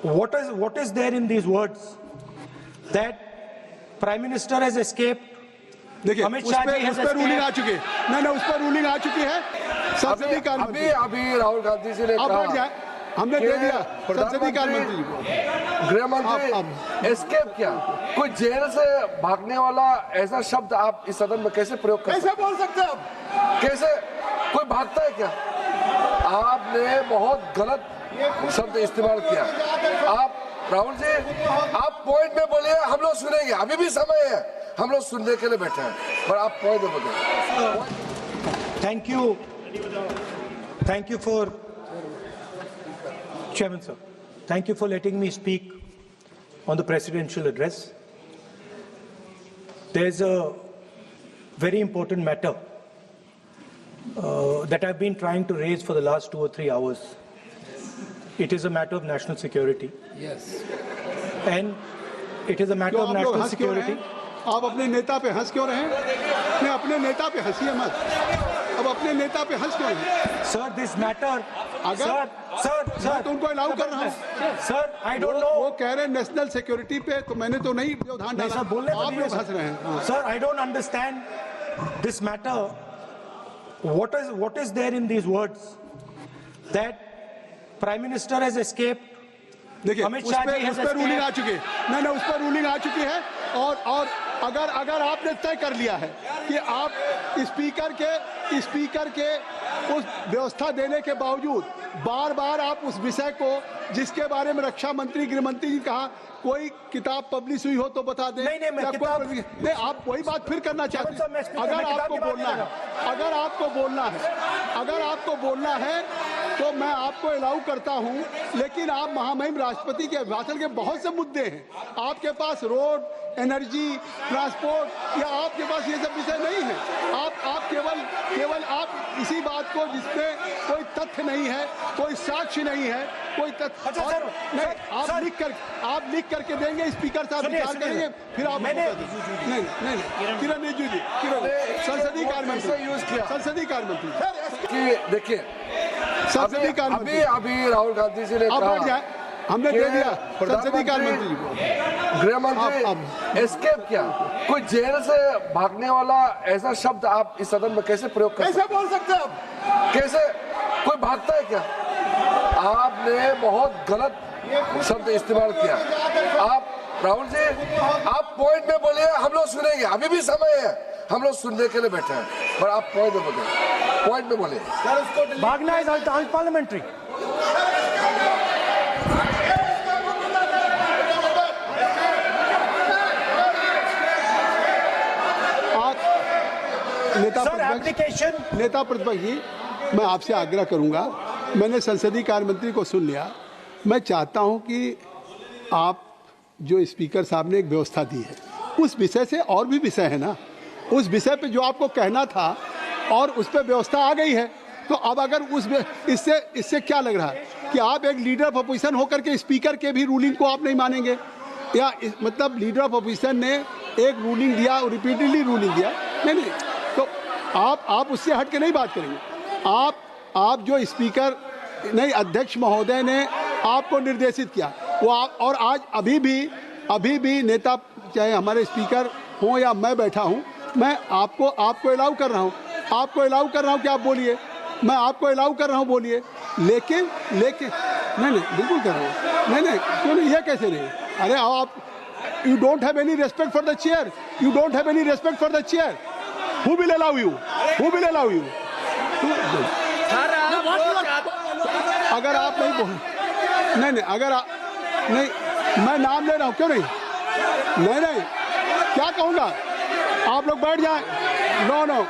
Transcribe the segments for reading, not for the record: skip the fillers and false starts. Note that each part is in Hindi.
what is there in these words that Prime Minister has escaped? देखिए उस पर रूलिंग आ चुकी है। नहीं, उस पर रूलिंग आ चुकी है। संसदीय कार्य मंत्री अभी राहुल गांधी जी ने कहा, हमने दे दिया संसदीय कार्य मंत्री को। गृह मंत्री एस्केप किया। कोई जेल से भागने वाला ऐसा शब्द आप इस सदन में कैसे प्रयोग कर कैसे बोल सकते हैं आप? कैसे कोई भागता है क्या? आपने बहुत गलत शब्द इस्तेमाल किया। आप राहुल जी, आप पॉइंट में बोलिए, हम लोग सुनेंगे। अभी भी समय है, हम लोग सुनने के लिए बैठे हैं, पर आप पॉइंट में बोलिए। Thank you for Chairman sir. Thank you for letting me speak on the presidential address. There's a very important matter that I've been trying to raise for the last 2 or 3 hours. It is a matter of national security. Yes. And it is a matter of national security. आप अपने नेता पे हंस क्यों रहे हैं? नहीं, अपने नेता पे हंसिए मत। अब अपने नेता पे हंस क्यों रहे हैं? Sir, this matter. अगर सर, तो उनको अलाउ कर रहा हूँ। Sir, I don't know. वो कह रहे हैं नेशनल सिक्योरिटी पे, तो मैंने तो नहीं व्यवधान डाला। सर, बोलने आप लोग हंस रहे हैं। Sir, I don't understand this matter. What is there in these words that Prime Minister has escaped? देखिए उस पर रूलिंग आ चुकी है। नहीं, उस पर रूलिंग आ चुकी है। और अगर आपने तय कर लिया है कि आप स्पीकर के उस व्यवस्था देने के बावजूद बार आप उस विषय को, जिसके बारे में रक्षा मंत्री, गृह मंत्री जी कहा, कोई किताब पब्लिश हुई हो तो बता दें। नहीं, आप वही बात फिर करना चाहते हैं। अगर आपको बोलना है तो मैं आपको अलाउ करता हूं, लेकिन आप महामहिम राष्ट्रपति के अभिभाषण के बहुत से मुद्दे हैं। आपके पास रोड, एनर्जी, ट्रांसपोर्ट, या आपके पास ये सब विषय नहीं है। आप केवल आप इसी बात को, जिसमें कोई तथ्य नहीं है, कोई साक्ष्य नहीं है, कोई तथ्य आप लिख करके देंगे, स्पीकर साहब विचार करेंगे, फिर आप नहीं किरण रिजिजू जी, संसदीय कार्य मंत्री देखिए, अभी राहुल गांधी जी ने कहा, हमने दे दिया संसदीय कार्य मंत्री को। गृह मंत्री एस्केप किया। कोई जेल से भागने वाला ऐसा शब्द आप इस सदन में कैसे प्रयोग कर कैसे बोल सकते हैं आप? कैसे कोई भागता है क्या? आपने बहुत गलत शब्द इस्तेमाल किया। आप राहुल जी, आप पॉइंट में बोलिए, हम लोग सुनेंगे। अभी भी समय है, हम लोग सुनने के लिए बैठे हैं, पर आप पॉइंट में बोलिए। भागना इज अनपार्लियामेंट्री। नेता प्रतिपक्ष जी, मैं आपसे आग्रह करूंगा, मैंने संसदीय कार्य मंत्री को सुन लिया। मैं चाहता हूं कि आप जो स्पीकर साहब ने एक व्यवस्था दी है, उस विषय से, और भी विषय है ना, उस विषय पे जो आपको कहना था और उस पर व्यवस्था आ गई है, तो अब अगर इससे क्या लग रहा है कि आप एक लीडर ऑफ अपोजिशन होकर के स्पीकर के भी रूलिंग को आप नहीं मानेंगे? या मतलब लीडर ऑफ अपोजिशन ने एक रूलिंग दिया और रिपीटेडली रूलिंग दिया, नहीं, तो आप उससे हट के नहीं बात करेंगे। आप जो स्पीकर नहीं, अध्यक्ष महोदय ने आपको निर्देशित किया, वो और आज अभी भी नेता, चाहे हमारे स्पीकर हों या मैं बैठा हूं, मैं आपको अलाउ कर रहा हूं कि आप बोलिए। मैं आपको अलाउ कर रहा हूं, बोलिए। लेकिन नहीं, बिल्कुल कर रहा हूं। नहीं, क्यों नहीं? ये कैसे नहीं? अरे आप, you don't have any respect for the chair. Who will allow you? अगर आप नहीं बोल, नहीं, मैं नाम ले रहा हूं, क्यों नहीं? नहीं, क्या कहूंगा? आप लोग बैठ जाएं। नो,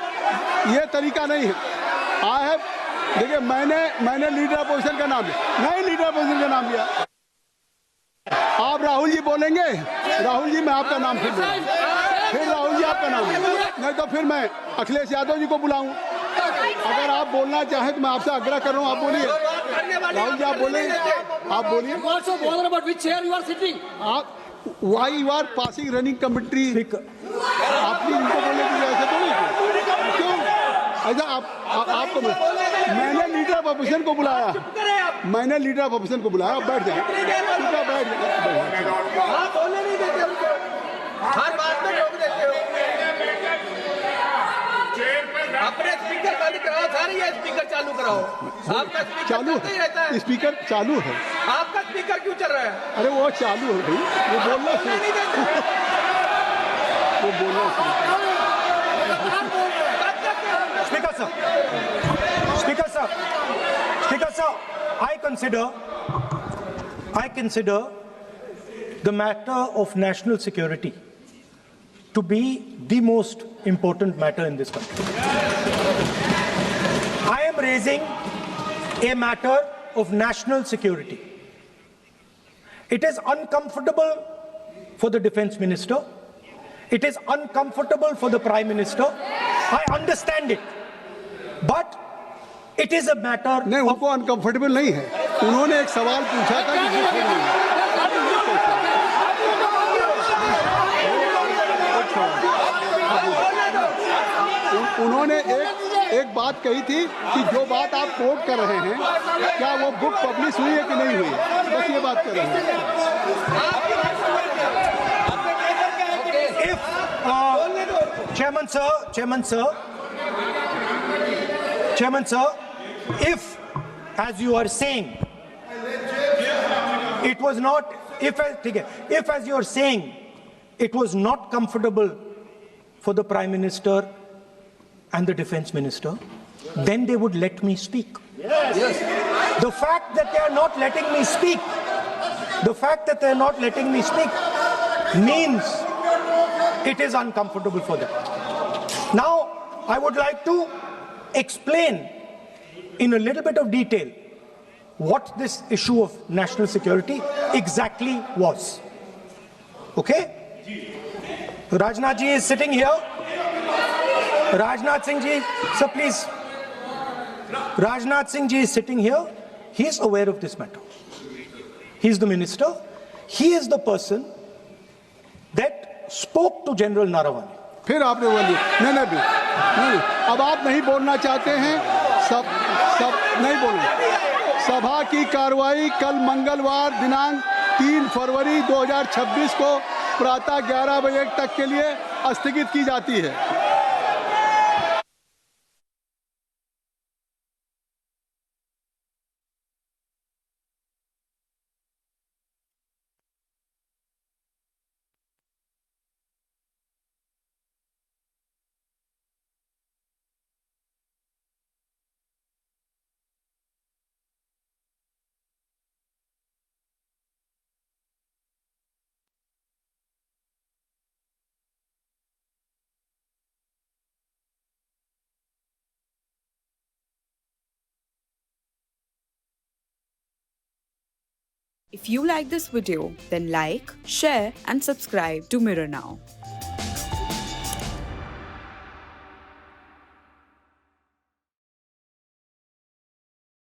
ये तरीका नहीं है। देखिए, मैंने लीडर अपोजिशन का नाम लिया। आप राहुल जी बोलेंगे, राहुल जी, मैं आपका नाम फिर राहुल जी आपका नाम है, नहीं तो फिर मैं अखिलेश यादव जी को बुलाऊं। अगर आप बोलना चाहें तो मैं आपसे आग्रह कर रहा हूं, आप बोलिए। राहुल जी, आप बोलिए। आप why you are passing running commentary? आप इनको बोले कि ऐसे बोले क्यों? ऐसा आप आपको मैंने लीडर ऑफ अपोजिशन को बुलाया, मैंने लीडर ऑफ अपोजिशन को बुलाया। बैठ जाए, बैठ जाए। आप बोलने नहीं देते उनको, हर बात में रोक देते हो। अपने स्पीकर बंद कराओ, सारे ये स्पीकर चालू कराओ। आपका स्पीकर चालू चलते ही रहता है। स्पीकर चालू है। आपका स्पीकर क्यों चल रहा है? अरे वो चालू है भाई, वो बोलना बोलने नहीं देते। वो बोलना Speaker sir, Speaker sir, Speaker sir, I consider the matter of national security to be the most important matter in this country. I am raising a matter of national security. It is uncomfortable for the defense minister. It is uncomfortable for the prime minister. I understand it. But it is a matter नहीं, उनको अनकंफर्टेबल नहीं है। उन्होंने एक सवाल पूछा था उन्होंने एक बात कही थी कि जो बात आप कोट कर रहे हैं, क्या वो बुक पब्लिश हुई है कि नहीं हुई है, बस ये बात कर रहे हैं। Chairman sir, if, as you are saying, it was not, if as you are saying, it was not comfortable for the Prime Minister and the Defense Minister, then they would let me speak. Yes. The fact that they are not letting me speak, means it is uncomfortable for them. Now, I would like to explain in a little bit of detail what this issue of national security exactly was. Okay? Rajnath ji is sitting here. Rajnath Singh ji, sir, please. Rajnath Singh ji is sitting here. He is aware of this matter. He is the minister. He is the person that spoke to General Naravane. फिर आपने बोल दिया नहीं, अब आप नहीं बोलना चाहते हैं, सब नहीं बोलना। सभा की कार्रवाई कल मंगलवार दिनांक 3 फरवरी 2026 को प्रातः 11 बजे तक के लिए स्थगित की जाती है। If you like this video, then like, share and subscribe to Mirror Now.